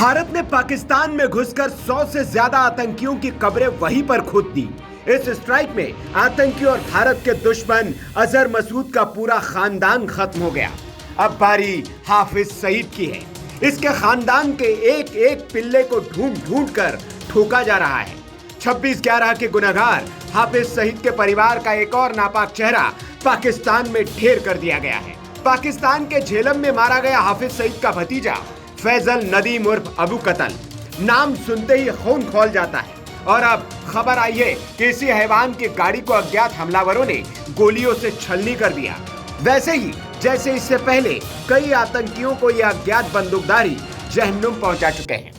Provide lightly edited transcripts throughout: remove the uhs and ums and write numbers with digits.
भारत ने पाकिस्तान में घुसकर 100 से ज्यादा आतंकियों की कब्रें वहीं पर खोद दी। इस स्ट्राइक में आतंकी और भारत के दुश्मन अजहर मसूद का पूरा खानदान खत्म हो गया। अब बारी हाफिज सईद की है। इसके खानदान के एक एक पिल्ले को ढूंढ ढूंढ कर ठोका जा रहा है। 26/11 के गुनहगार हाफिज सईद के परिवार का एक और नापाक चेहरा पाकिस्तान में ढेर कर दिया गया है। पाकिस्तान के झेलम में मारा गया हाफिज सईद का भतीजा फैजल नदीम उर्फ अबू कतल नाम सुनते ही खून खौल जाता है। और अब खबर आई है कि इसी हैवान की गाड़ी को अज्ञात हमलावरों ने गोलियों से छलनी कर दिया, वैसे ही जैसे इससे पहले कई आतंकियों को यह अज्ञात बंदूकधारी जहन्नुम पहुंचा चुके हैं।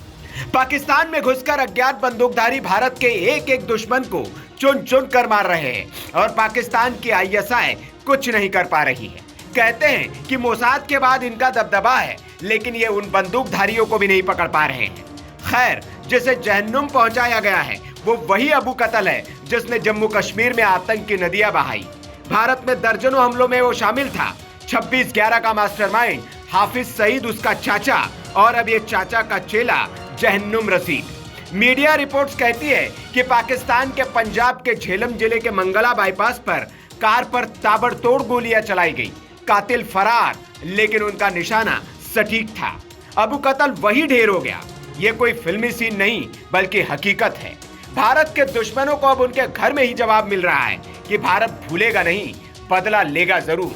पाकिस्तान में घुसकर अज्ञात बंदूकधारी भारत के एक एक दुश्मन को चुन चुन कर मार रहे हैं और पाकिस्तान की ISI कुछ नहीं कर पा रही है। कहते हैं कि मोसाद के बाद इनका दबदबा है, लेकिन ये उन बंदूकधारियों को भी नहीं पकड़ पा रहे हैं। खैर, जिसे जहन्नुम पहुंचाया गया है वो वही अबू कतल है जिसने जम्मू कश्मीर में आतंक की नदियां बहाई। भारत में दर्जनों हमलों में वो शामिल था। 26/11 का मास्टरमाइंड हाफिज सईद उसका चाचा और अब ये चाचा का चेला जहन्नुम रसीद। मीडिया रिपोर्ट्स कहती है कि पाकिस्तान के पंजाब के झेलम जिले के मंगला बाईपास पर कार पर ताबड़तोड़ गोलियां चलाई गई। कातिल फरार, लेकिन उनका निशाना सटीक था। अबू कतल वही ढेर हो गया। ये कोई फिल्मी सीन नहीं बल्कि हकीकत है। भारत के दुश्मनों को अब उनके घर में ही जवाब मिल रहा है कि भारत भूलेगा नहीं, बदला लेगा जरूर।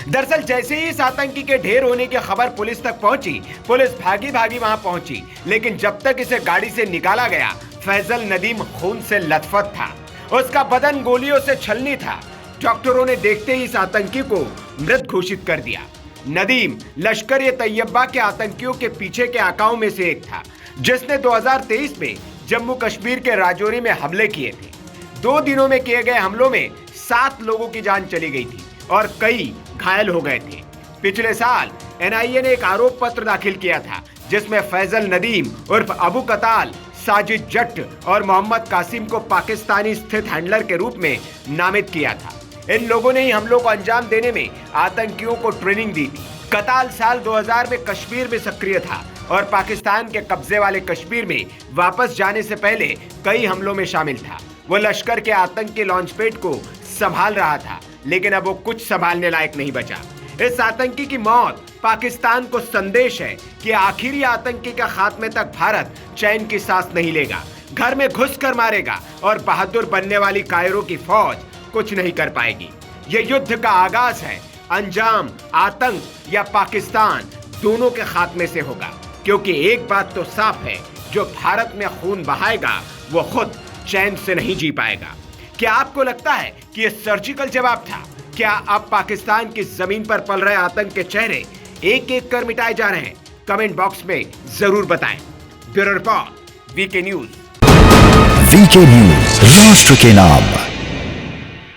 दरअसल जैसे ही इस आतंकी के ढेर होने की खबर पुलिस तक पहुंची, पुलिस भागी भागी वहां पहुंची, लेकिन जब तक इसे गाड़ी से निकाला गया फैजल नदीम खून से लथपथ था। उसका बदन गोलियों से छलनी था। डॉक्टरों ने देखते ही इस आतंकी को मृत घोषित कर दिया। नदीम लश्कर-ए-तैयबा के आतंकियों के पीछे के आकाओं में से एक था, जिसने 2023 में जम्मू कश्मीर के राजौरी में हमले किए थे। 2 दिनों में किए गए हमलों में 7 लोगों की जान चली गई थी और कई घायल हो गए थे। पिछले साल NIA ने एक आरोप पत्र दाखिल किया था, जिसमें फैजल नदीम उर्फ अबू कताल, साजिद जट्ट और मोहम्मद कासिम को पाकिस्तानी स्थित हैंडलर के रूप में नामित किया था। इन लोगों ने ही हमलों को अंजाम देने में आतंकियों को ट्रेनिंग दी थी। कताल साल 2000 में कश्मीर में सक्रिय था और पाकिस्तान के कब्जे वाले कश्मीर में वापस जाने से पहले कई हमलों में शामिल था। वो लश्कर के आतंकी लॉन्च पैड को संभाल रहा था, लेकिन अब वो कुछ संभालने लायक नहीं बचा। इस आतंकी की मौत पाकिस्तान को संदेश है कि आखिरी आतंकी के खात्मे तक भारत चैन की सांस नहीं लेगा, घर में घुस कर मारेगा और बहादुर बनने वाली कायरों की फौज कुछ नहीं कर पाएगी। ये युद्ध का आगाज है। अंजाम आतंक या पाकिस्तान दोनों के खात्मे से होगा, क्योंकि एक बात तो साफ है, जो भारत में खून बहाएगा वो खुद चैन से नहीं जी पाएगा। क्या आपको लगता है कि ये सर्जिकल जवाब था? क्या अब पाकिस्तान की जमीन पर पल रहे आतंक के चेहरे एक एक कर मिटाए जा रहे हैं? कमेंट बॉक्स में जरूर बताएं। Bureau report, VK news. VK news, राष्ट्र के नाम।